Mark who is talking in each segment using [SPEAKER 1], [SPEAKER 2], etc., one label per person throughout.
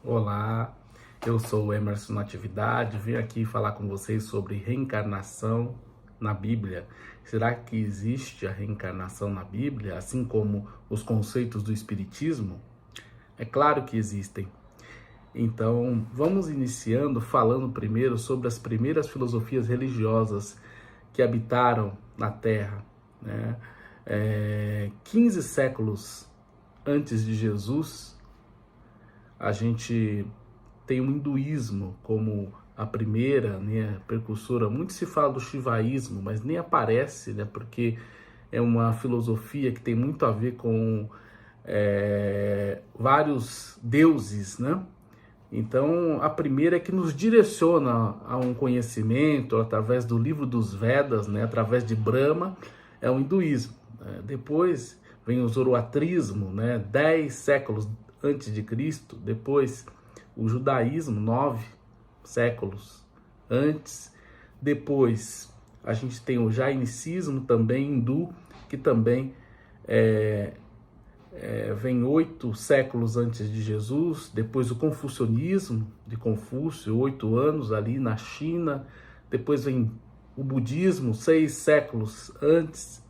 [SPEAKER 1] Olá, eu sou o Emerson Natividade, vim aqui falar com vocês sobre reencarnação na Bíblia. Será que existe a reencarnação na Bíblia, assim como os conceitos do Espiritismo? É claro que existem. Então, vamos iniciando falando primeiro sobre as primeiras filosofias religiosas que habitaram na Terra, né? 15 séculos antes de Jesus, a gente tem o hinduísmo como a primeira, né, precursora. Muito se fala do shivaísmo, mas nem aparece, né, porque é uma filosofia que tem muito a ver com vários deuses, né? Então, a primeira é que nos direciona a um conhecimento através do livro dos Vedas, né, através de Brahma, é o hinduísmo. Depois vem o zoroatrismo, né, 10 séculos antes de Cristo. Depois o judaísmo, 9 séculos antes. Depois a gente tem o jainicismo, também hindu, que também vem 8 séculos antes de Jesus. Depois o confucionismo de Confúcio, 8 anos ali na China. Depois vem o budismo, 6 séculos antes,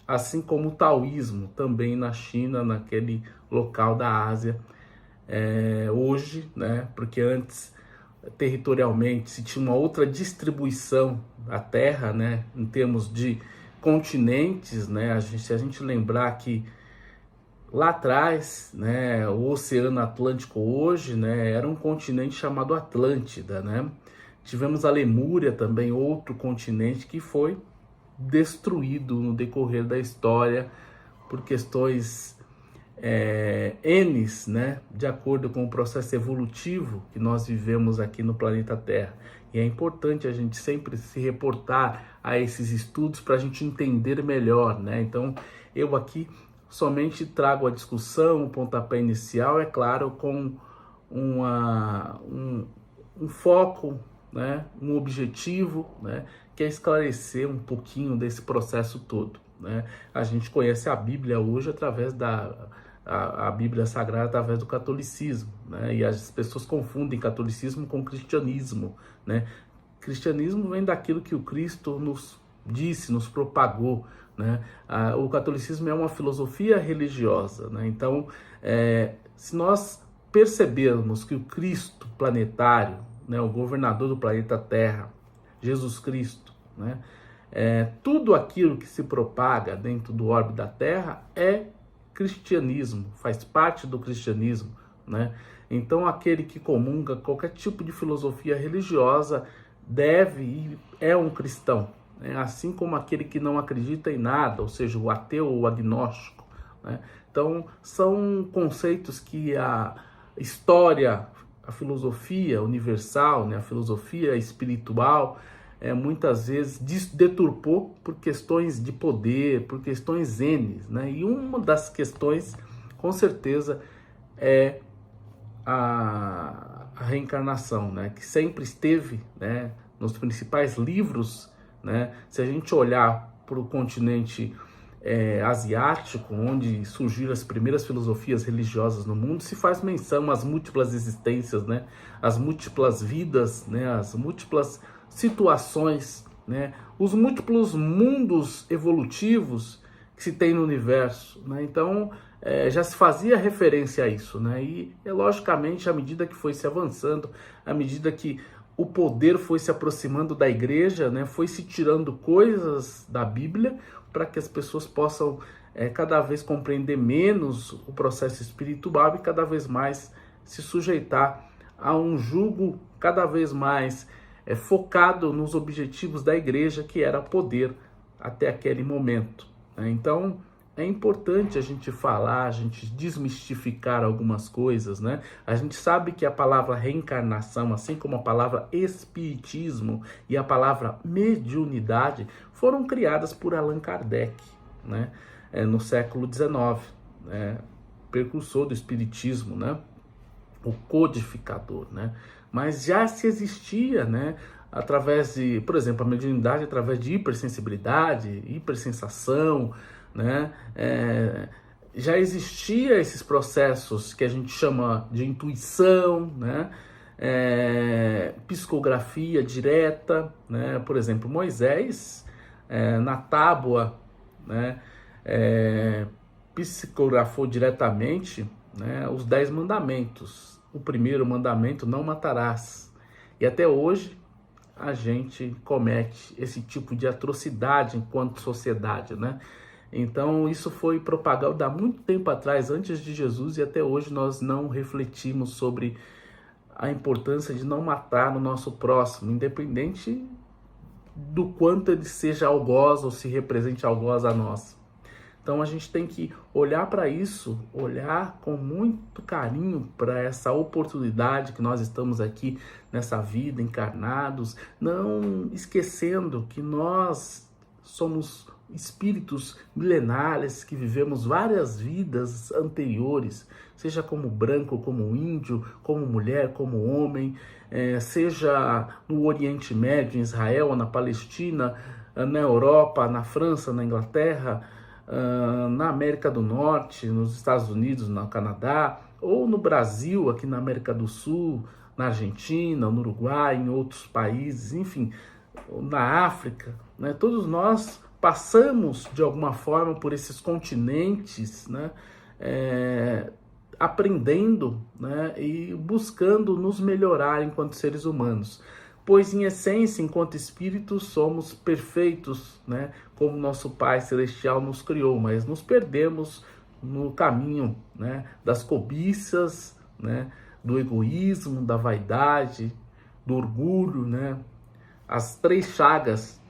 [SPEAKER 1] assim como o taoísmo, também na China, naquele local da Ásia. Hoje, né, porque antes territorialmente se tinha uma outra distribuição da Terra, né, em termos de continentes, né, se a gente lembrar que lá atrás, né, o Oceano Atlântico hoje, né, era um continente chamado Atlântida, né. Tivemos a Lemúria também, outro continente que foi destruído no decorrer da história por questões N's, né, de acordo com o processo evolutivo que nós vivemos aqui no planeta Terra. E é importante a gente sempre se reportar a esses estudos para a gente entender melhor, né? Então, eu aqui somente trago a discussão, o pontapé inicial, é claro, com um foco, né, um objetivo, né, que é esclarecer um pouquinho desse processo todo, né? A gente conhece a Bíblia hoje através a Bíblia Sagrada através do catolicismo, né? E as pessoas confundem catolicismo com cristianismo, né? Cristianismo vem daquilo que o Cristo nos disse, nos propagou, né? O catolicismo é uma filosofia religiosa, né? Então, se nós percebermos que o Cristo planetário, né, o governador do planeta Terra, Jesus Cristo, né, tudo aquilo que se propaga dentro do orbe da Terra é cristianismo, faz parte do cristianismo, né? Então, aquele que comunga qualquer tipo de filosofia religiosa deve e é um cristão, né? Assim como aquele que não acredita em nada, ou seja, o ateu ou o agnóstico, né? Então, são conceitos que a história, a filosofia universal, né, a filosofia espiritual, muitas vezes deturpou por questões de poder, por questões N, né? E uma das questões, com certeza, é a reencarnação, né? Que sempre esteve, né, nos principais livros, né? Se a gente olhar para o continente asiático, onde surgiram as primeiras filosofias religiosas no mundo, se faz menção às múltiplas existências, né? As múltiplas vidas, né? As múltiplas situações, né? Os múltiplos mundos evolutivos que se tem no universo, né? Então, já se fazia referência a isso, né? E, logicamente, à medida que foi se avançando, à medida que o poder foi se aproximando da igreja, né, foi se tirando coisas da Bíblia para que as pessoas possam cada vez compreender menos o processo espiritual e cada vez mais se sujeitar a um jugo cada vez mais focado nos objetivos da igreja, que era poder até aquele momento, né? Então, é importante a gente falar, a gente desmistificar algumas coisas, né? A gente sabe que a palavra reencarnação, assim como a palavra espiritismo e a palavra mediunidade, foram criadas por Allan Kardec, né? No século XIX, né? Precursor do espiritismo, né? O codificador, né? Mas já se existia, né, através de, por exemplo, a mediunidade através de hipersensibilidade, hipersensação, né? já existia esses processos que a gente chama de intuição, né? Psicografia direta, né? Por exemplo, Moisés, na tábua, né? Psicografou diretamente, né, os 10 mandamentos. O primeiro mandamento, não matarás. E até hoje a gente comete esse tipo de atrocidade enquanto sociedade, né? Então isso foi propagado há muito tempo atrás, antes de Jesus, e até hoje nós não refletimos sobre a importância de não matar no nosso próximo, independente do quanto ele seja algoz ou se represente algoz a nós. Então a gente tem que olhar para isso, olhar com muito carinho para essa oportunidade que nós estamos aqui nessa vida, encarnados, não esquecendo que nós somos espíritos milenares que vivemos várias vidas anteriores, seja como branco, como índio, como mulher, como homem, seja no Oriente Médio, em Israel, na Palestina, na Europa, na França, na Inglaterra, na América do Norte, nos Estados Unidos, no Canadá, ou no Brasil, aqui na América do Sul, na Argentina, no Uruguai, em outros países, enfim, na África, né? Todos nós passamos de alguma forma por esses continentes, né? Aprendendo, né? E buscando nos melhorar enquanto seres humanos. Pois, em essência, enquanto espíritos, somos perfeitos, né? Como nosso Pai Celestial nos criou, mas nos perdemos no caminho, né? Das cobiças, né? Do egoísmo, da vaidade, do orgulho, né? As 3 chagas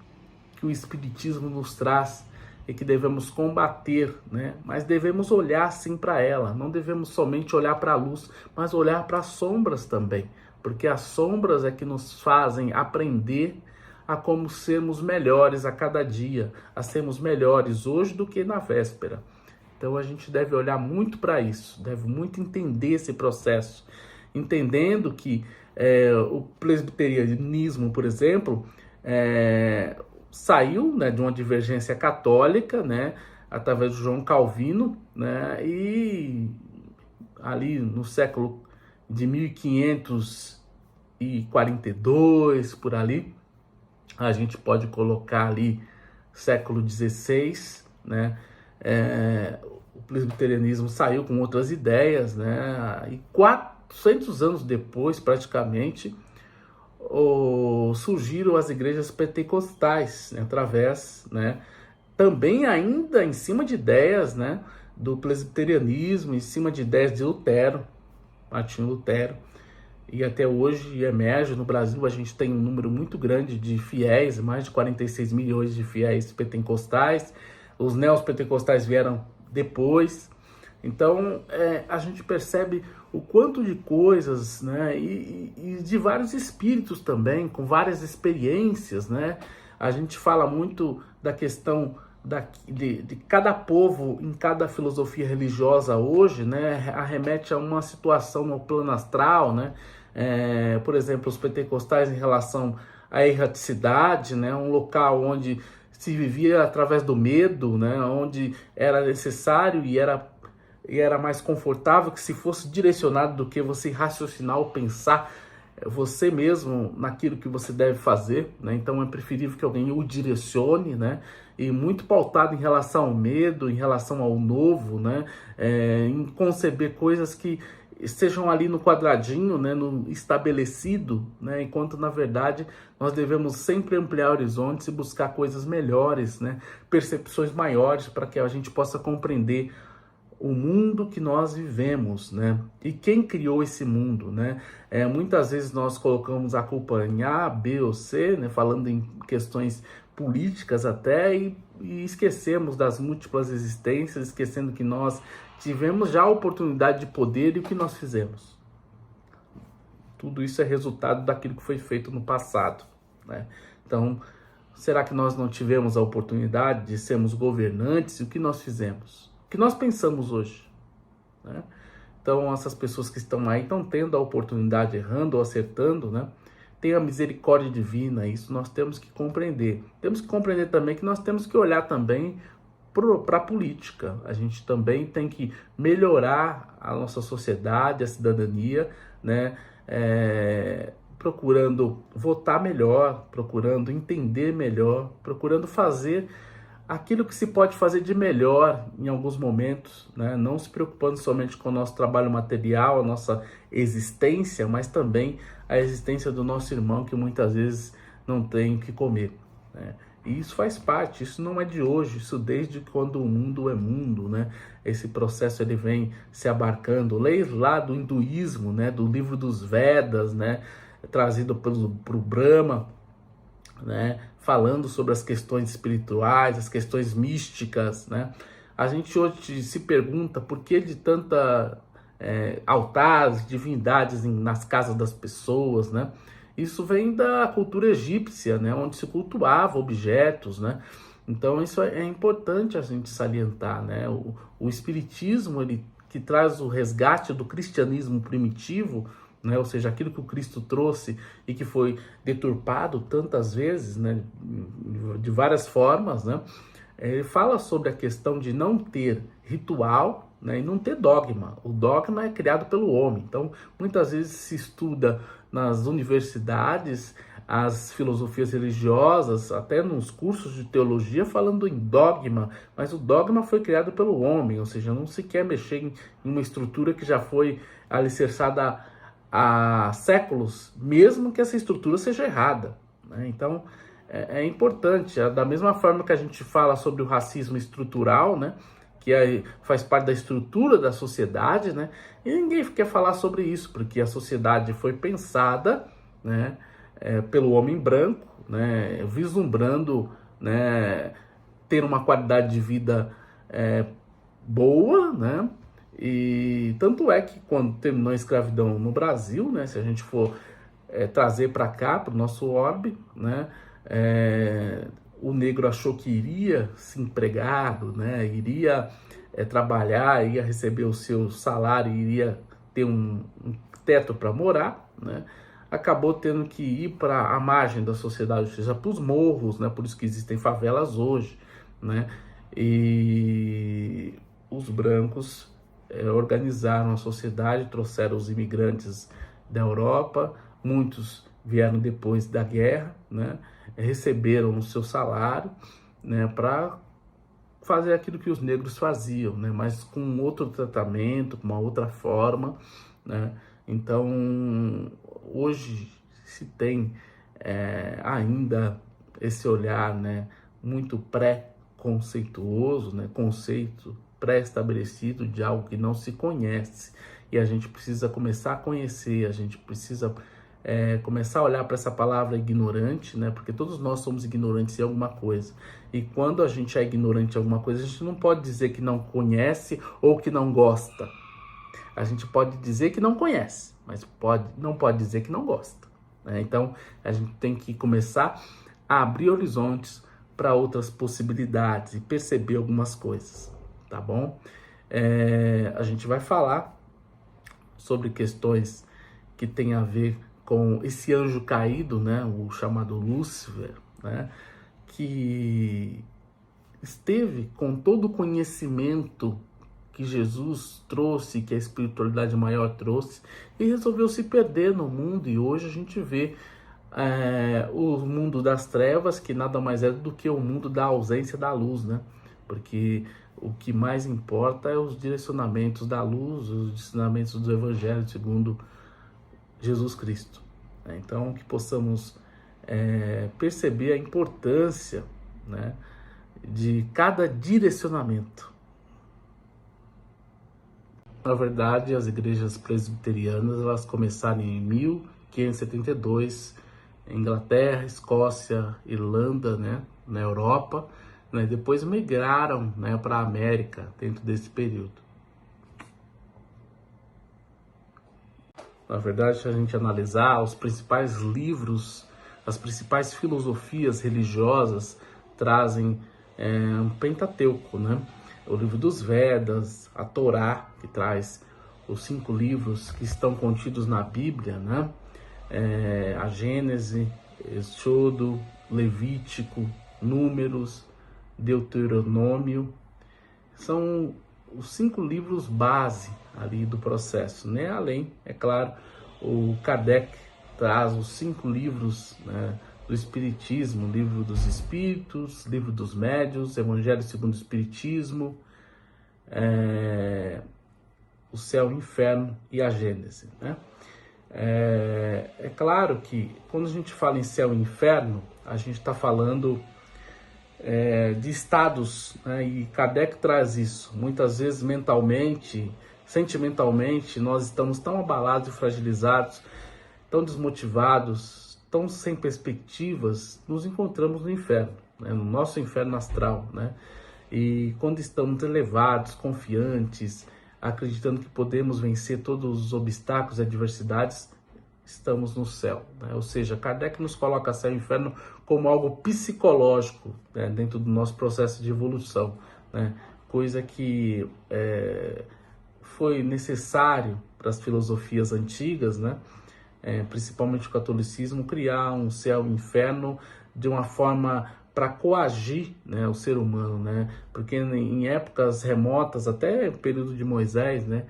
[SPEAKER 1] que o Espiritismo nos traz e que devemos combater, né? Mas devemos olhar sim para ela, não devemos somente olhar para a luz, mas olhar para as sombras também, porque as sombras é que nos fazem aprender a como sermos melhores a cada dia, a sermos melhores hoje do que na véspera. Então a gente deve olhar muito para isso, deve muito entender esse processo, entendendo que o presbiterianismo, por exemplo, saiu, né, de uma divergência católica, né, através de João Calvino, né, e ali no século de 1542, por ali, a gente pode colocar ali século XVI, né, o presbiterianismo saiu com outras ideias, né, e 400 anos depois, praticamente, surgiram as igrejas pentecostais, né, através, né, também ainda em cima de ideias, né, do presbiterianismo, em cima de ideias de Lutero, Martinho Lutero, e até hoje emerge no Brasil. A gente tem um número muito grande de fiéis, mais de 46 milhões de fiéis pentecostais. Os neopentecostais vieram depois. Então a gente percebe o quanto de coisas, né, e de vários espíritos também, com várias experiências, né? A gente fala muito da questão de cada povo, em cada filosofia religiosa hoje, né, arremete a uma situação no plano astral, né? Por exemplo, os pentecostais em relação à erraticidade, né, um local onde se vivia através do medo, né, onde era necessário e era mais confortável que se fosse direcionado do que você raciocinar ou pensar você mesmo naquilo que você deve fazer, né? Então é preferível que alguém o direcione, né? E muito pautado em relação ao medo, em relação ao novo, né? Em conceber coisas que estejam ali no quadradinho, né? No estabelecido, né? Enquanto na verdade nós devemos sempre ampliar horizontes e buscar coisas melhores, né? Percepções maiores para que a gente possa compreender o mundo que nós vivemos, né? E quem criou esse mundo, né? Muitas vezes nós colocamos a culpa em A, B ou C, né? Falando em questões políticas até, e esquecemos das múltiplas existências, esquecendo que nós tivemos já a oportunidade de poder e o que nós fizemos. Tudo isso é resultado daquilo que foi feito no passado, né? Então, será que nós não tivemos a oportunidade de sermos governantes e o que nós fizemos? O que nós pensamos hoje, né? Então essas pessoas que estão aí estão tendo a oportunidade, errando ou acertando, né? Tem a misericórdia divina, isso nós temos que compreender. Temos que compreender também que nós temos que olhar também para a política. A gente também tem que melhorar a nossa sociedade, a cidadania, né? Procurando votar melhor, procurando entender melhor, procurando fazer aquilo que se pode fazer de melhor em alguns momentos, né? Não se preocupando somente com o nosso trabalho material, a nossa existência, mas também a existência do nosso irmão que muitas vezes não tem o que comer, né? E isso faz parte, isso não é de hoje, isso desde quando o mundo é mundo, né? Esse processo ele vem se abarcando, leia lá do hinduísmo, né? Do livro dos Vedas, né? Trazido pro Brahma, né? Falando sobre as questões espirituais, as questões místicas, né? A gente hoje se pergunta por que de tanta altares, divindades nas casas das pessoas, né? Isso vem da cultura egípcia, né? Onde se cultuava objetos, né? Então isso é importante a gente salientar, né? O espiritismo, ele que traz o resgate do cristianismo primitivo, né? Ou seja, aquilo que o Cristo trouxe e que foi deturpado tantas vezes, né? De várias formas, né? Ele fala sobre a questão de não ter ritual, né? E não ter dogma. O dogma é criado pelo homem. Então, muitas vezes se estuda nas universidades as filosofias religiosas, até nos cursos de teologia, falando em dogma, mas o dogma foi criado pelo homem, ou seja, não se quer mexer em uma estrutura que já foi alicerçada há séculos, mesmo que essa estrutura seja errada, né? Então, é importante, da mesma forma que a gente fala sobre o racismo estrutural, né? Que faz parte da estrutura da sociedade, né? E ninguém quer falar sobre isso, porque a sociedade foi pensada, né? Pelo homem branco, né? Vislumbrando, né? Ter uma qualidade de vida boa, né? E tanto é que quando terminou a escravidão no Brasil, né? Se a gente for trazer para cá, para o nosso orbe, né? O negro achou que iria se empregado, né? Iria trabalhar, ia receber o seu salário, iria ter um teto para morar, né? Acabou tendo que ir para a margem da sociedade, ou seja, para os morros, né? Por isso que existem favelas hoje, né? E os brancos organizaram a sociedade, trouxeram os imigrantes da Europa, muitos vieram depois da guerra, né? Receberam o seu salário, né? Para fazer aquilo que os negros faziam, né? Mas com outro tratamento, com uma outra forma, né? Então, hoje se tem ainda esse olhar, né? Muito pré-conceituoso, né? Conceito pré-estabelecido de algo que não se conhece. E a gente precisa começar a conhecer, a gente precisa começar a olhar para essa palavra ignorante, né? Porque todos nós somos ignorantes em alguma coisa. E quando a gente é ignorante em alguma coisa, a gente não pode dizer que não conhece ou que não gosta. A gente pode dizer que não conhece, mas não pode dizer que não gosta, né? Então, a gente tem que começar a abrir horizontes para outras possibilidades e perceber algumas coisas, tá bom? A gente vai falar sobre questões que têm a ver com esse anjo caído, né, o chamado Lúcifer, né, que esteve com todo o conhecimento que Jesus trouxe, que a espiritualidade maior trouxe, e resolveu se perder no mundo. E hoje a gente vê o mundo das trevas, que nada mais é do que o mundo da ausência da luz, né? Porque o que mais importa é os direcionamentos da luz, os direcionamentos do Evangelho segundo Jesus Cristo. Então, que possamos perceber a importância, né, de cada direcionamento. Na verdade, as igrejas presbiterianas elas começaram em 1572, em Inglaterra, Escócia, Irlanda, né, na Europa, né, depois migraram, né, para a América dentro desse período. Na verdade, se a gente analisar os principais livros, as principais filosofias religiosas trazem um Pentateuco, né? O livro dos Vedas, a Torá, que traz os 5 livros que estão contidos na Bíblia, né? A Gênese, Êxodo, Levítico, Números, Deuteronômio, são os 5 livros base ali do processo, né? Além, é claro, o Kardec traz os 5 livros, né, do Espiritismo: Livro dos Espíritos, Livro dos Médiuns, Evangelho segundo o Espiritismo, o Céu e o Inferno e a Gênese, né? É claro que quando a gente fala em céu e inferno, a gente está falando de estados, né? E Kardec traz isso. Muitas vezes mentalmente, sentimentalmente, nós estamos tão abalados e fragilizados, tão desmotivados, tão sem perspectivas, nos encontramos no inferno, né? No nosso inferno astral, né? E quando estamos elevados, confiantes, acreditando que podemos vencer todos os obstáculos e adversidades, estamos no céu, né? Ou seja, Kardec nos coloca céu e inferno como algo psicológico, né, dentro do nosso processo de evolução, né? Coisa que foi necessário para as filosofias antigas, né? Principalmente o catolicismo, criar um céu e um inferno de uma forma para coagir, né, o ser humano, né? Porque em épocas remotas, até o período de Moisés, né,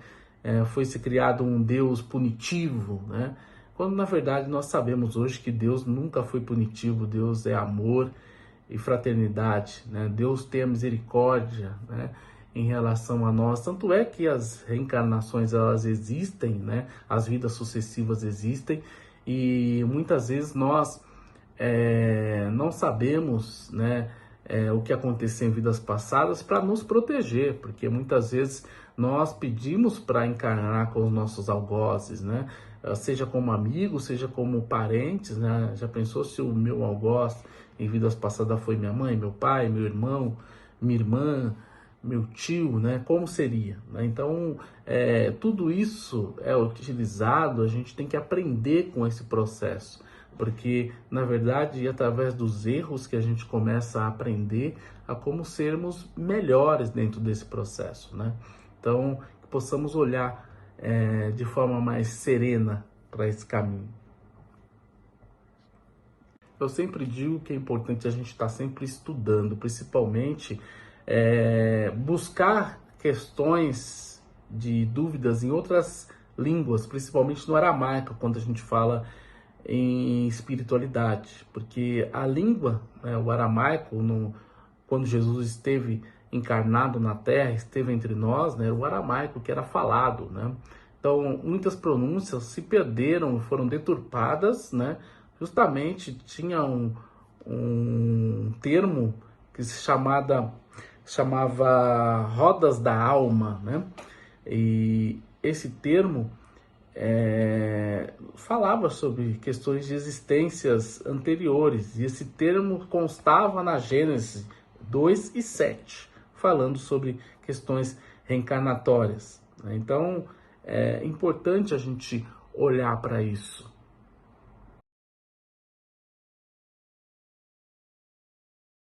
[SPEAKER 1] foi se criado um Deus punitivo, né? Quando na verdade nós sabemos hoje que Deus nunca foi punitivo. Deus é amor e fraternidade, né? Deus tem a misericórdia, né, em relação a nós. Tanto é que as reencarnações, elas existem, né? As vidas sucessivas existem, e muitas vezes nós não sabemos, né, o que aconteceu em vidas passadas para nos proteger, porque muitas vezes nós pedimos para encarnar com os nossos algozes, né? Seja como amigos, seja como parentes, né? Já pensou se o meu algoz em vidas passadas foi minha mãe, meu pai, meu irmão, minha irmã, meu tio, né? Como seria, né? Então, tudo isso é utilizado, a gente tem que aprender com esse processo, porque, na verdade, é através dos erros que a gente começa a aprender a como sermos melhores dentro desse processo, né? Então, que possamos olhar de forma mais serena para esse caminho. Eu sempre digo que é importante a gente estar sempre estudando, principalmente buscar questões de dúvidas em outras línguas, principalmente no aramaico, quando a gente fala em espiritualidade, porque a língua, né, o aramaico, quando Jesus esteve encarnado na Terra, esteve entre nós, né, era o aramaico que era falado, né? Então, muitas pronúncias se perderam, foram deturpadas, né? Justamente tinha um termo que se chamava rodas da alma, né? E esse termo falava sobre questões de existências anteriores, e esse termo constava na Gênesis 2 e 7, falando sobre questões reencarnatórias, né? Então, é importante a gente olhar para isso.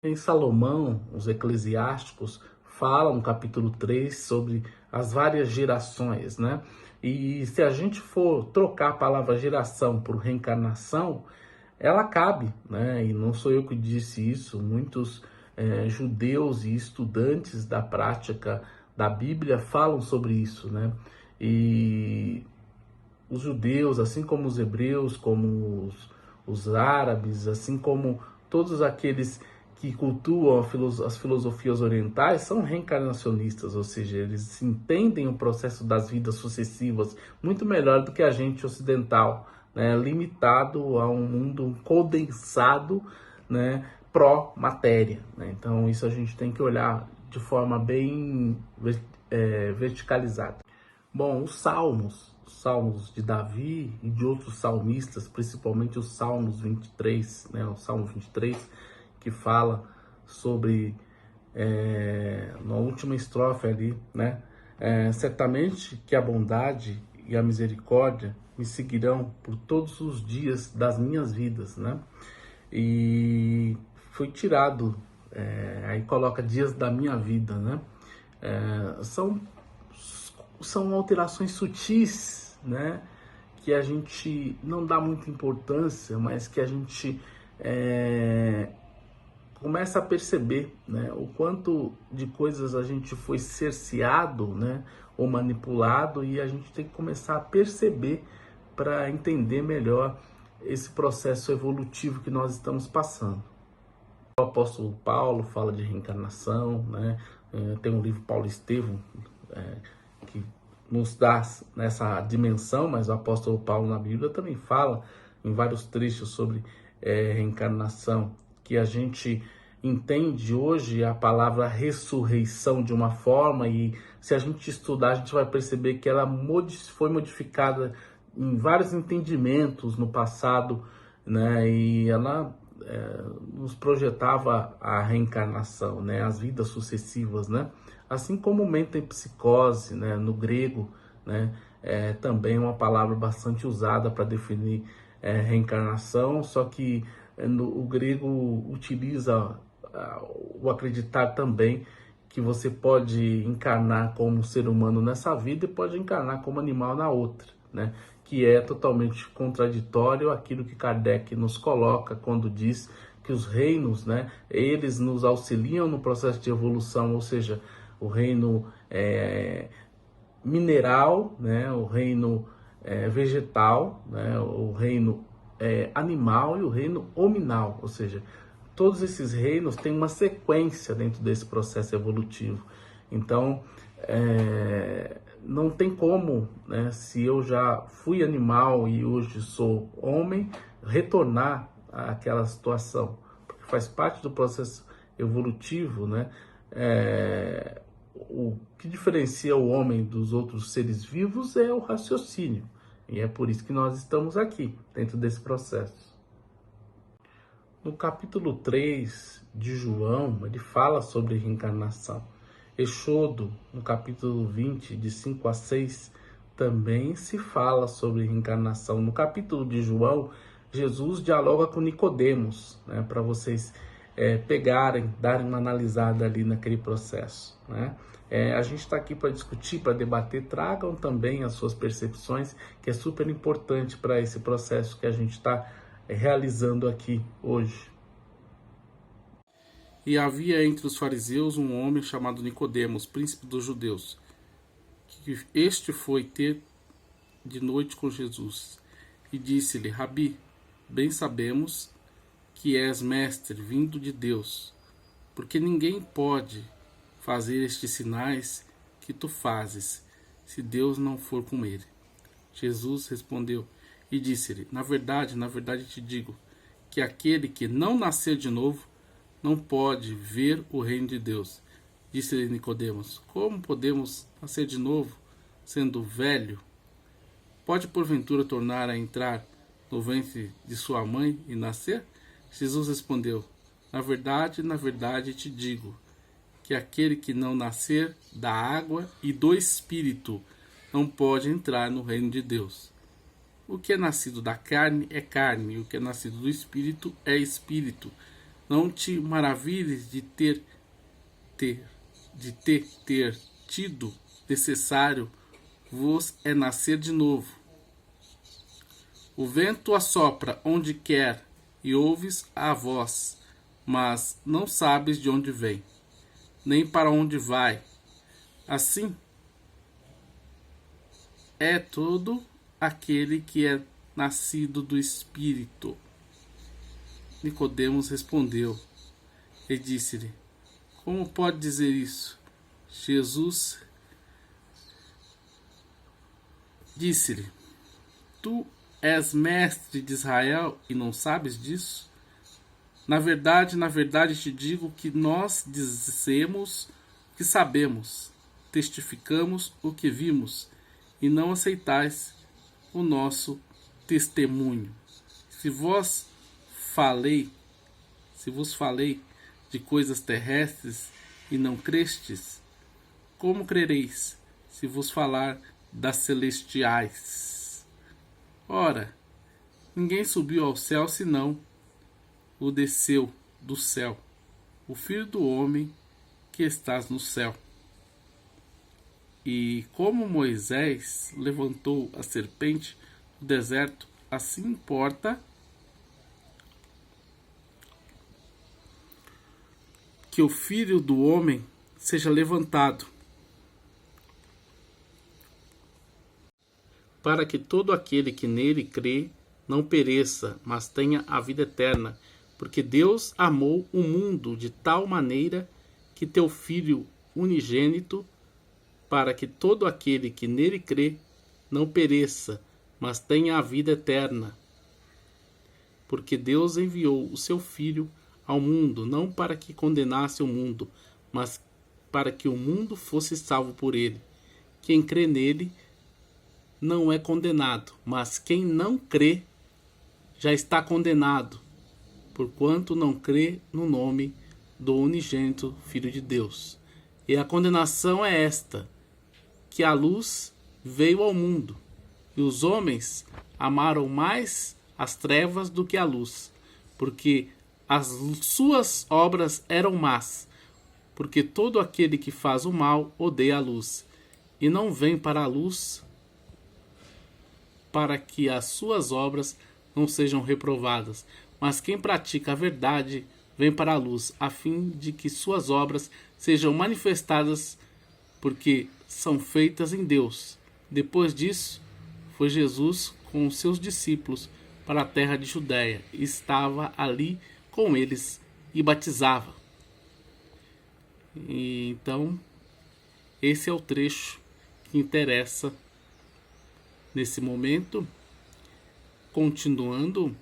[SPEAKER 1] Em Salomão, os Eclesiásticos falam no capítulo 3 sobre as várias gerações, né? E se a gente for trocar a palavra geração por reencarnação, ela cabe, né? E não sou eu que disse isso, muitos judeus e estudantes da prática da Bíblia falam sobre isso, né? E os judeus, assim como os hebreus, como os árabes, assim como todos aqueles que cultuam as filosofias orientais, são reencarnacionistas, ou seja, eles entendem o processo das vidas sucessivas muito melhor do que a gente ocidental, né, limitado a um mundo condensado, né, pró-matéria, né? Então isso a gente tem que olhar de forma bem verticalizada. Bom, os salmos de Davi e de outros salmistas, principalmente os Salmos 23, né, o Salmo 23, que fala sobre, na última estrofe ali, né, certamente que a bondade e a misericórdia me seguirão por todos os dias das minhas vidas, né? E foi tirado, aí coloca dias da minha vida, né? São alterações sutis, né, que a gente não dá muita importância, mas que a gente começa a perceber, né, o quanto de coisas a gente foi cerceado, né, ou manipulado, e a gente tem que começar a perceber para entender melhor esse processo evolutivo que nós estamos passando. O apóstolo Paulo fala de reencarnação, né? Tem um livro Paulo Estevão que nos dá nessa dimensão, mas o apóstolo Paulo na Bíblia também fala em vários trechos sobre reencarnação, que a gente entende hoje a palavra ressurreição de uma forma, e se a gente estudar a gente vai perceber que ela foi modificada em vários entendimentos no passado, né? E ela nos projetava a reencarnação, né? As vidas sucessivas, né? Assim como metempsicose, né? No grego, né? Também é uma palavra bastante usada para definir reencarnação, só que o grego utiliza o acreditar também que você pode encarnar como ser humano nessa vida e pode encarnar como animal na outra, né? Que é totalmente contraditório aquilo que Kardec nos coloca quando diz que os reinos, né, eles nos auxiliam no processo de evolução, ou seja, o reino mineral, né, o reino vegetal, né, o reino animal e o reino hominal, ou seja, todos esses reinos têm uma sequência dentro desse processo evolutivo. Então, não tem como, né, se eu já fui animal e hoje sou homem, retornar àquela situação, porque faz parte do processo evolutivo, né? O que diferencia o homem dos outros seres vivos é o raciocínio, e é por isso que nós estamos aqui, dentro desse processo. No capítulo 3 de João, ele fala sobre reencarnação. Êxodo, no capítulo 20, de 5 a 6, também se fala sobre reencarnação. No capítulo de João, Jesus dialoga com Nicodemos, né, para vocês pegarem, darem uma analisada ali naquele processo, né? A gente está aqui para discutir, para debater, tragam também as suas percepções, que é super importante para esse processo que a gente está realizando aqui hoje.
[SPEAKER 2] E havia entre os fariseus um homem chamado Nicodemos, príncipe dos judeus, que este foi ter de noite com Jesus, e disse-lhe: Rabi, bem sabemos que és mestre vindo de Deus, porque ninguém pode fazer estes sinais que tu fazes, se Deus não for com ele. Jesus respondeu e disse-lhe: na verdade te digo, que aquele que não nascer de novo não pode ver o reino de Deus. Disse-lhe Nicodemos: como podemos nascer de novo, sendo velho? Pode porventura tornar a entrar no ventre de sua mãe e nascer? Jesus respondeu: na verdade te digo, que aquele que não nascer da água e do Espírito não pode entrar no reino de Deus. O que é nascido da carne é carne, e o que é nascido do Espírito é Espírito. Não te maravilhes de ter tido necessário vos é nascer de novo. O vento assopra onde quer e ouves a voz, mas não sabes de onde vem, nem para onde vai. Assim é todo aquele que é nascido do Espírito. Nicodemos respondeu e disse-lhe: como pode dizer isso? Jesus disse-lhe: tu és mestre de Israel e não sabes disso? Na verdade te digo que nós dizemos o que sabemos, testificamos o que vimos, e não aceitais o nosso testemunho. Se vos falei de coisas terrestres e não crestes, como crereis se vos falar das celestiais? Ora, ninguém subiu ao céu senão o desceu do céu, o Filho do homem que estás no céu. E como Moisés levantou a serpente no deserto, assim importa que o Filho do Homem seja levantado, para que todo aquele que nele crê não pereça, mas tenha a vida eterna. Porque Deus amou o mundo de tal maneira que teu Filho unigênito, para que todo aquele que nele crê não pereça, mas tenha a vida eterna. Porque Deus enviou o seu Filho ao mundo, não para que condenasse o mundo, mas para que o mundo fosse salvo por ele. Quem crê nele não é condenado, mas quem não crê já está condenado, porquanto não crê no nome do unigênito Filho de Deus. E a condenação é esta, que a luz veio ao mundo, e os homens amaram mais as trevas do que a luz, porque as suas obras eram más. Porque todo aquele que faz o mal odeia a luz, e não vem para a luz, para que as suas obras não sejam reprovadas. Mas quem pratica a verdade vem para a luz, a fim de que suas obras sejam manifestadas, porque são feitas em Deus. Depois disso, foi Jesus com os seus discípulos para a terra de Judéia, e estava ali com eles e batizava. E então, esse é o trecho que interessa nesse momento. Continuando,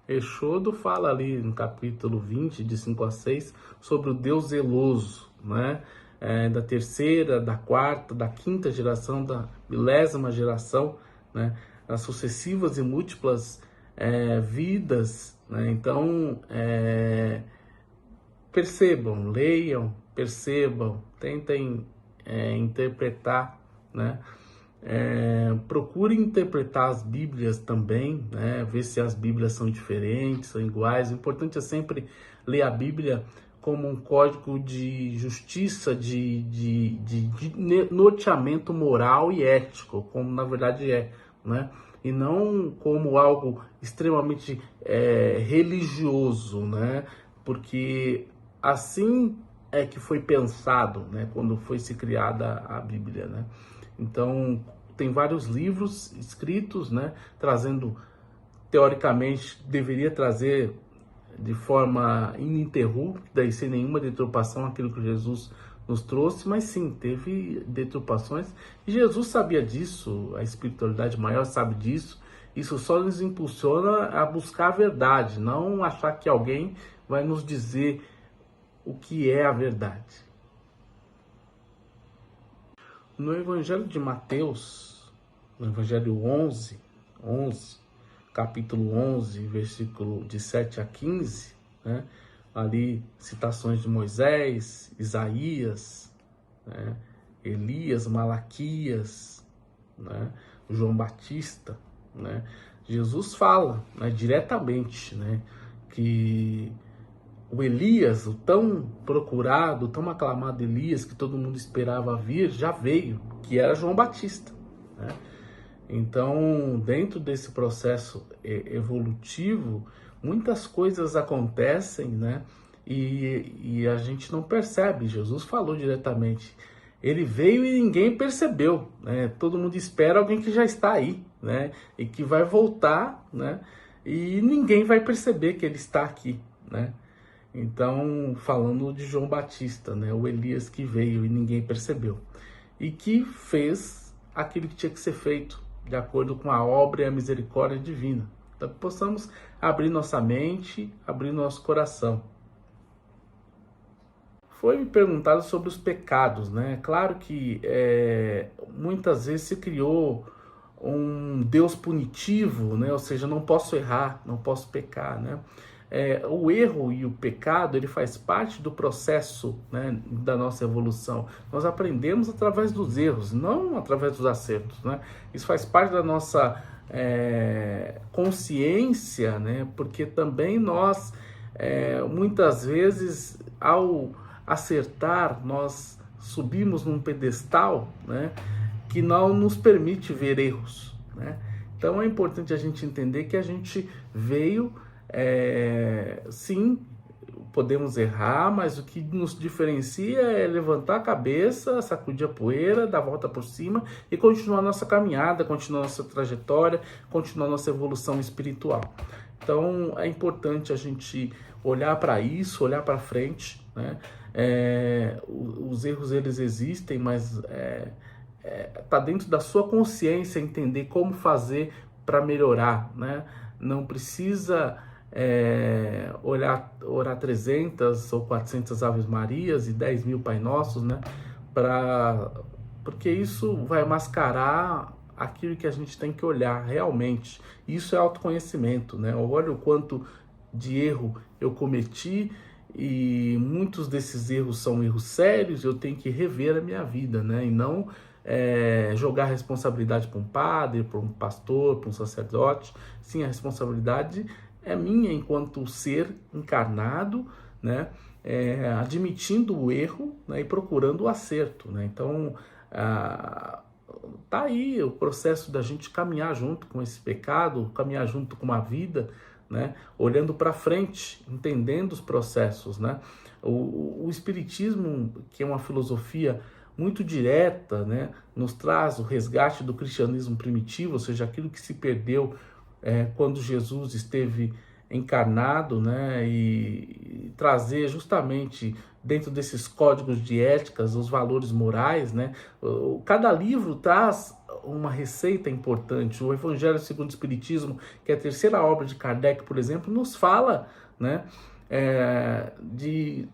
[SPEAKER 1] Eixodo fala ali no capítulo 20, de 5 a 6, sobre o Deus zeloso, né? Da terceira, da quarta, da quinta geração, da milésima geração, né? As sucessivas e múltiplas vidas, né? Então, percebam, leiam, percebam, tentem interpretar, né? Procurem interpretar as Bíblias também, né? Ver se as Bíblias são diferentes, são iguais. O importante é sempre ler a Bíblia como um código de justiça, de norteamento moral e ético, como na verdade é, né? E não como algo extremamente religioso, né? Porque assim é que foi pensado, né? Quando foi se criada a Bíblia, né? Então, tem vários livros escritos, né, trazendo, teoricamente, deveria trazer de forma ininterrupta, daí sem nenhuma deturpação, aquilo que Jesus nos trouxe, mas sim, teve deturpações, e Jesus sabia disso, a espiritualidade maior sabe disso. Isso só nos impulsiona a buscar a verdade, não achar que alguém vai nos dizer o que é a verdade. No Evangelho de Mateus, no Evangelho 11, capítulo 11, versículo de 7 a 15, né? Ali citações de Moisés, Isaías, né? Elias, Malaquias, né? João Batista, né? Jesus fala, né, diretamente, né, que o Elias, o tão procurado, tão aclamado Elias, que todo mundo esperava vir, já veio, que era João Batista, né? Então, dentro desse processo evolutivo, muitas coisas acontecem, né? E a gente não percebe. Jesus falou diretamente. Ele veio e ninguém percebeu, né? Todo mundo espera alguém que já está aí, né? E que vai voltar, né? E ninguém vai perceber que ele está aqui, né? Então, falando de João Batista, né? O Elias que veio e ninguém percebeu. E que fez aquilo que tinha que ser feito, de acordo com a obra e a misericórdia divina. Então, que possamos abrir nossa mente, abrir nosso coração. Foi me perguntado sobre os pecados, né? Claro que muitas vezes se criou um Deus punitivo, né? Ou seja, não posso errar, não posso pecar, né? O erro e o pecado, ele faz parte do processo, né, da nossa evolução. Nós aprendemos através dos erros, não através dos acertos, né? Isso faz parte da nossa consciência, né? Porque também nós, muitas vezes, ao acertar, nós subimos num pedestal, né, que não nos permite ver erros, né? Então é importante a gente entender que a gente veio, sim, podemos errar, mas o que nos diferencia é levantar a cabeça, sacudir a poeira, dar a volta por cima e continuar nossa caminhada, continuar nossa trajetória, continuar nossa evolução espiritual. Então é importante a gente olhar para isso, olhar para frente, né? Os erros eles existem, mas tá dentro da sua consciência entender como fazer para melhorar, né? Não precisa orar 300 ou 400 Aves Marias e 10.000 Pai Nossos, né? Porque isso vai mascarar aquilo que a gente tem que olhar realmente. Isso é autoconhecimento, né? Olha o quanto de erro eu cometi e muitos desses erros são erros sérios, eu tenho que rever a minha vida, né? E não jogar a responsabilidade para um padre, para um pastor, para um sacerdote. Sim, a responsabilidade é minha enquanto ser encarnado, né? Admitindo o erro, né? E procurando o acerto, né? Então, tá aí o processo da gente caminhar junto com esse pecado, caminhar junto com uma vida, né? Olhando para frente, entendendo os processos, né? O Espiritismo, que é uma filosofia muito direta, né? Nos traz o resgate do cristianismo primitivo, ou seja, aquilo que se perdeu quando Jesus esteve encarnado, né? E trazer justamente dentro desses códigos de éticas os valores morais, né? Cada livro traz uma receita importante. O Evangelho segundo o Espiritismo, que é a terceira obra de Kardec, por exemplo, nos fala, né? De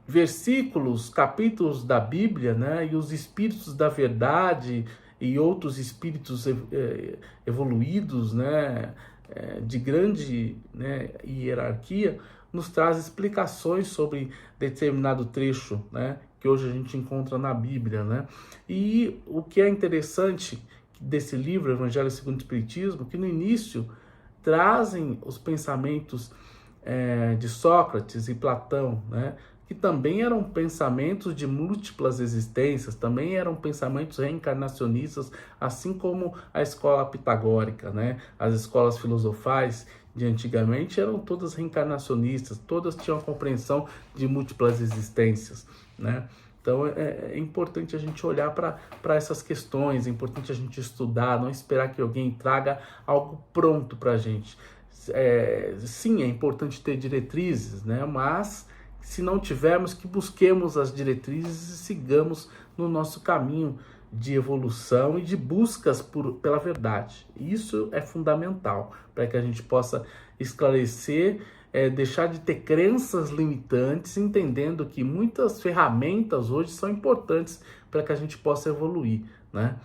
[SPEAKER 1] versículos, capítulos da Bíblia, né? E os espíritos da verdade e outros espíritos evoluídos, né? De grande, né, hierarquia, nos traz explicações sobre determinado trecho, né, que hoje a gente encontra na Bíblia, né? E o que é interessante desse livro, Evangelho segundo o Espiritismo, que no início trazem os pensamentos de Sócrates e Platão, né, que também eram pensamentos de múltiplas existências, também eram pensamentos reencarnacionistas, assim como a escola pitagórica, né? As escolas filosofais de antigamente eram todas reencarnacionistas, todas tinham a compreensão de múltiplas existências, né? Então é importante a gente olhar para essas questões, é importante a gente estudar, não esperar que alguém traga algo pronto para a gente. Sim, é importante ter diretrizes, né? Mas se não tivermos, que busquemos as diretrizes e sigamos no nosso caminho de evolução e de buscas pela verdade. Isso é fundamental para que a gente possa esclarecer, deixar de ter crenças limitantes, entendendo que muitas ferramentas hoje são importantes para que a gente possa evoluir, né?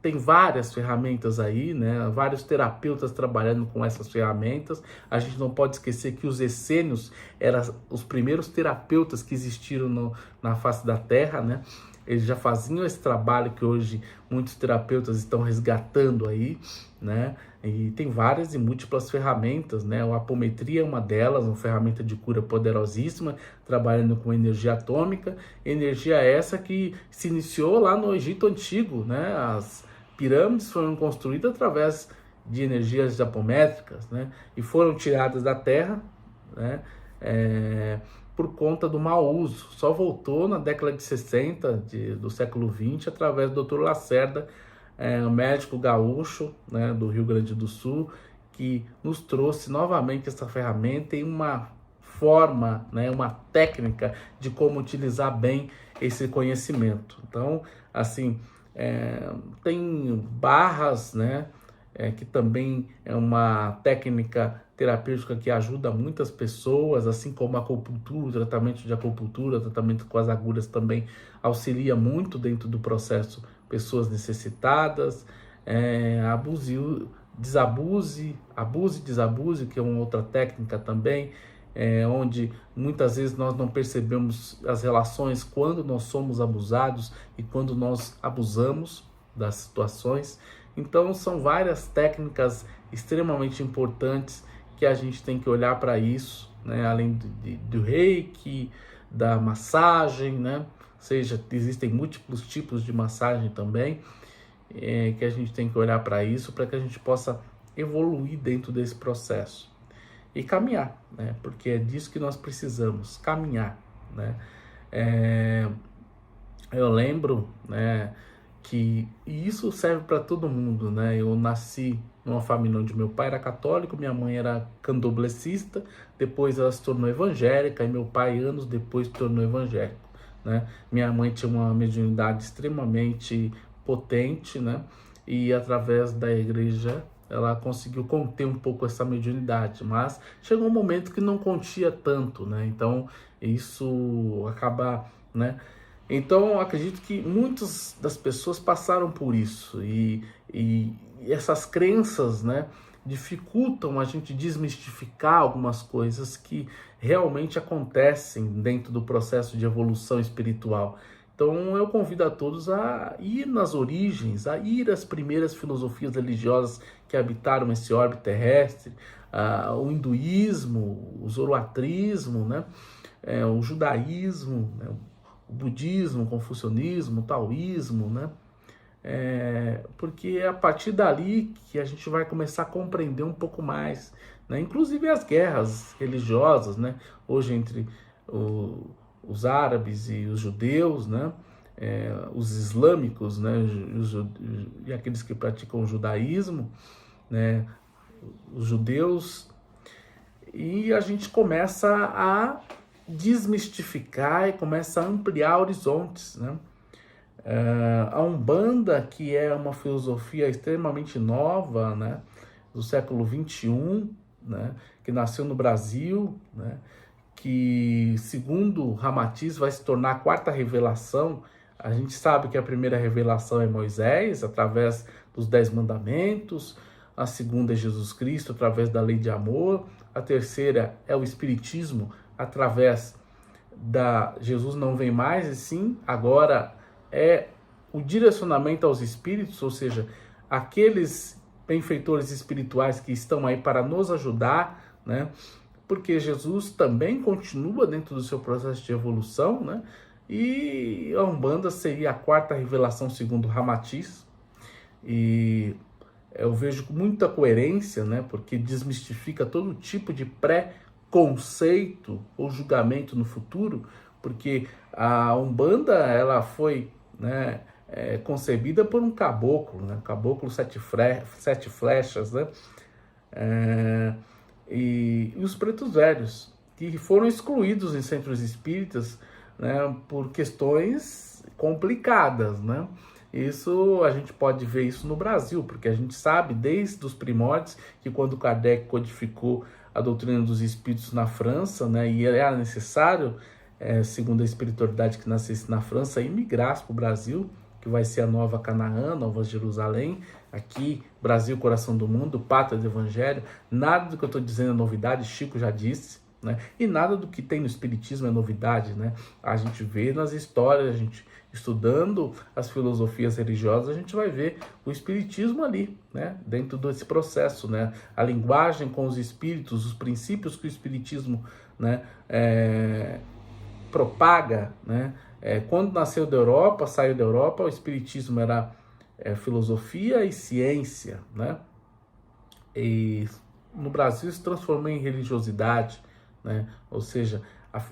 [SPEAKER 1] Tem várias ferramentas aí, né? Vários terapeutas trabalhando com essas ferramentas. A gente não pode esquecer que os essênios eram os primeiros terapeutas que existiram na face da Terra, né? Eles já faziam esse trabalho que hoje muitos terapeutas estão resgatando aí, né? E tem várias e múltiplas ferramentas, né? A apometria é uma delas, uma ferramenta de cura poderosíssima, trabalhando com energia atômica. Energia essa que se iniciou lá no Egito Antigo, né? As pirâmides foram construídas através de energias apométricas, né? E foram tiradas da Terra, né? Por conta do mau uso. Só voltou na década de 60 do século 20 através do Dr. Lacerda, um médico gaúcho, né, do Rio Grande do Sul, que nos trouxe novamente essa ferramenta e uma forma, né, uma técnica de como utilizar bem esse conhecimento. Então, assim, tem barras, né, que também é uma técnica terapêutica que ajuda muitas pessoas, assim como a acupuntura, o tratamento de acupuntura, o tratamento com as agulhas também auxilia muito dentro do processo pessoas necessitadas. Abuse e desabuse, que é uma outra técnica também, onde muitas vezes nós não percebemos as relações quando nós somos abusados e quando nós abusamos das situações. Então são várias técnicas extremamente importantes que a gente tem que olhar para isso, né? Além do reiki, da massagem, né? Ou seja, existem múltiplos tipos de massagem também, que a gente tem que olhar para isso, para que a gente possa evoluir dentro desse processo. e caminhar, né? Porque é disso que nós precisamos, caminhar, né? Eu lembro, né, que e isso serve para todo mundo, né? Eu nasci numa família onde meu pai era católico, minha mãe era candomblessista, depois ela se tornou evangélica e meu pai anos depois se tornou evangélico, né? Minha mãe tinha uma mediunidade extremamente potente, né? E através da igreja ela conseguiu conter um pouco essa mediunidade, mas chegou um momento que não contia tanto, né? Então isso acaba, né? Então, eu acredito que muitas das pessoas passaram por isso e essas crenças, né, dificultam a gente desmistificar algumas coisas que realmente acontecem dentro do processo de evolução espiritual. Então, eu convido a todos a ir nas origens, a ir às primeiras filosofias religiosas que habitaram esse orbe terrestre, o hinduísmo, o zoroatrismo, né, o judaísmo, né, o budismo, o confucionismo, o taoísmo, né? Porque é a partir dali que a gente vai começar a compreender um pouco mais, né? Inclusive as guerras religiosas, né? Hoje entre os árabes e os judeus, né? Os islâmicos, né? E aqueles que praticam o judaísmo, né? Os judeus, e a gente começa a desmistificar e começa a ampliar horizontes, né? A Umbanda, que é uma filosofia extremamente nova, né, do século XXI, né, que nasceu no Brasil, né, que, segundo Ramatiz, vai se tornar a quarta revelação. A gente sabe que a primeira revelação é Moisés, através dos 10 mandamentos, a segunda é Jesus Cristo, através da lei de amor, a terceira é o Espiritismo, através da Jesus não vem mais, e sim, agora é o direcionamento aos espíritos, ou seja, aqueles benfeitores espirituais que estão aí para nos ajudar, né? Porque Jesus também continua dentro do seu processo de evolução, né? E a Umbanda seria a quarta revelação segundo Ramatiz, e eu vejo com muita coerência, né? Porque desmistifica todo tipo de pré-conceito ou julgamento no futuro, porque a Umbanda ela foi, né, concebida por um caboclo, né? Caboclo sete flechas, né? E os pretos velhos, que foram excluídos em centros espíritas, né, por questões complicadas, né? Isso a gente pode ver isso no Brasil, porque a gente sabe desde os primórdios que quando Kardec codificou a doutrina dos espíritos na França, né, e era necessário, segundo a espiritualidade que nascesse na França, imigrasse para o Brasil, que vai ser a nova Canaã, Nova Jerusalém, aqui, Brasil, coração do mundo, pátria do Evangelho. Nada do que eu estou dizendo é novidade, Chico já disse, né? E nada do que tem no Espiritismo é novidade, né? A gente vê nas histórias, a gente estudando as filosofias religiosas, a gente vai ver o Espiritismo ali, né? Dentro desse processo, né? A linguagem com os espíritos, os princípios que o Espiritismo, né, propaga, né? Quando nasceu da Europa, saiu da Europa, o Espiritismo era filosofia e ciência, né? E no Brasil se transformou em religiosidade, né? Ou seja,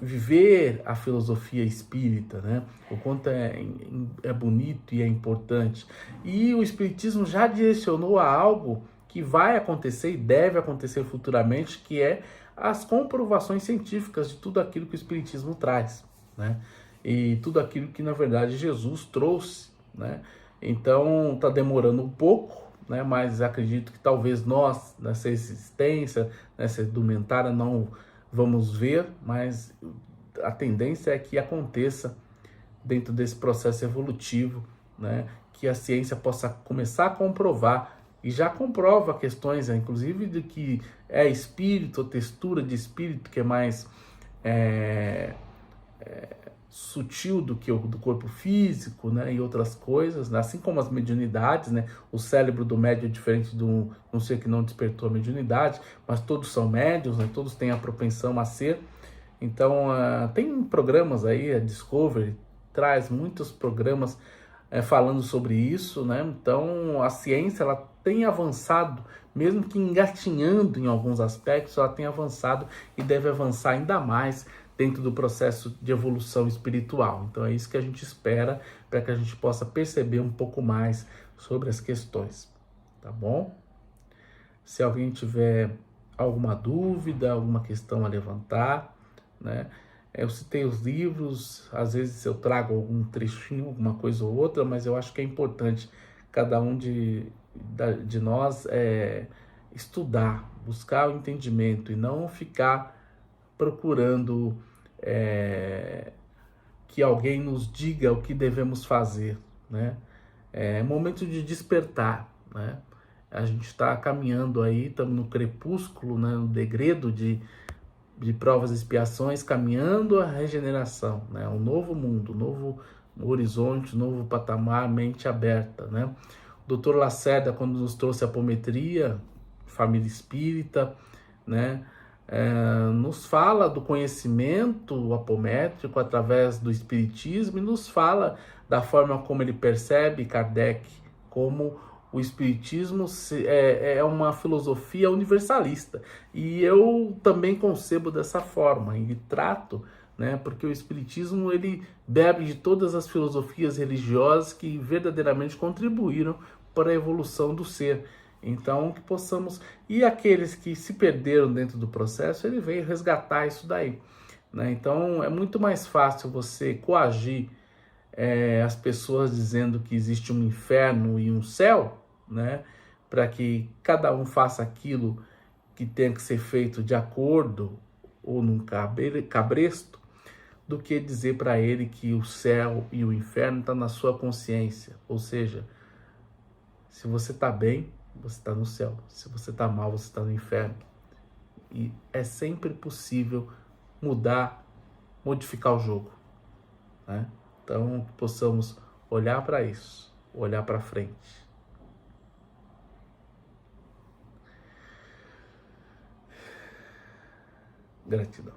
[SPEAKER 1] viver a filosofia espírita, né? O quanto é bonito e é importante. E o Espiritismo já direcionou a algo que vai acontecer e deve acontecer futuramente, que é as comprovações científicas de tudo aquilo que o Espiritismo traz, né? E tudo aquilo que, na verdade, Jesus trouxe, né? Então, está demorando um pouco, né? Mas acredito que talvez nós, nessa existência, nessa indumentária, não vamos ver, mas a tendência é que aconteça dentro desse processo evolutivo, né? Que a ciência possa começar a comprovar, e já comprova questões, inclusive, de que é espírito, ou textura de espírito, que é mais sutil do que do corpo físico, né, e outras coisas, né? Assim como as mediunidades, né? O cérebro do médium é diferente do um ser que não despertou a mediunidade, mas todos são médiuns, né? Todos têm a propensão a ser. Então, tem programas aí, a Discovery traz muitos programas falando sobre isso, né? Então, a ciência ela tem avançado mesmo que engatinhando em alguns aspectos, ela tem avançado e deve avançar ainda mais dentro do processo de evolução espiritual. Então é isso que a gente espera, para que a gente possa perceber um pouco mais sobre as questões, tá bom? Se alguém tiver alguma dúvida, alguma questão a levantar, né? Eu citei os livros, às vezes eu trago algum trechinho, alguma coisa ou outra, mas eu acho que é importante cada um de nós estudar, buscar o entendimento e não ficar procurando que alguém nos diga o que devemos fazer, né? É momento de despertar, né? A gente está caminhando aí, estamos no crepúsculo, né? No degredo de provas e expiações, caminhando a regeneração, né? Um novo mundo, um novo horizonte, um novo patamar, mente aberta, né? O Dr. Lacerda, quando nos trouxe a apometria, família espírita, né? Nos fala do conhecimento apométrico através do espiritismo e nos fala da forma como ele percebe, Kardec, como o espiritismo é uma filosofia universalista. E eu também concebo dessa forma e trato, né, porque o espiritismo ele bebe de todas as filosofias religiosas que verdadeiramente contribuíram para a evolução do ser. Então, que possamos... E aqueles que se perderam dentro do processo, ele veio resgatar isso daí, né? Então, é muito mais fácil você coagir as pessoas dizendo que existe um inferno e um céu, né? Para que cada um faça aquilo que tem que ser feito de acordo ou num cabresto, do que dizer para ele que o céu e o inferno estão na sua consciência. Ou seja, se você está bem, você está no céu. Se você está mal, você está no inferno. E é sempre possível mudar, modificar o jogo, né? Então, possamos olhar para isso, olhar para frente. Gratidão.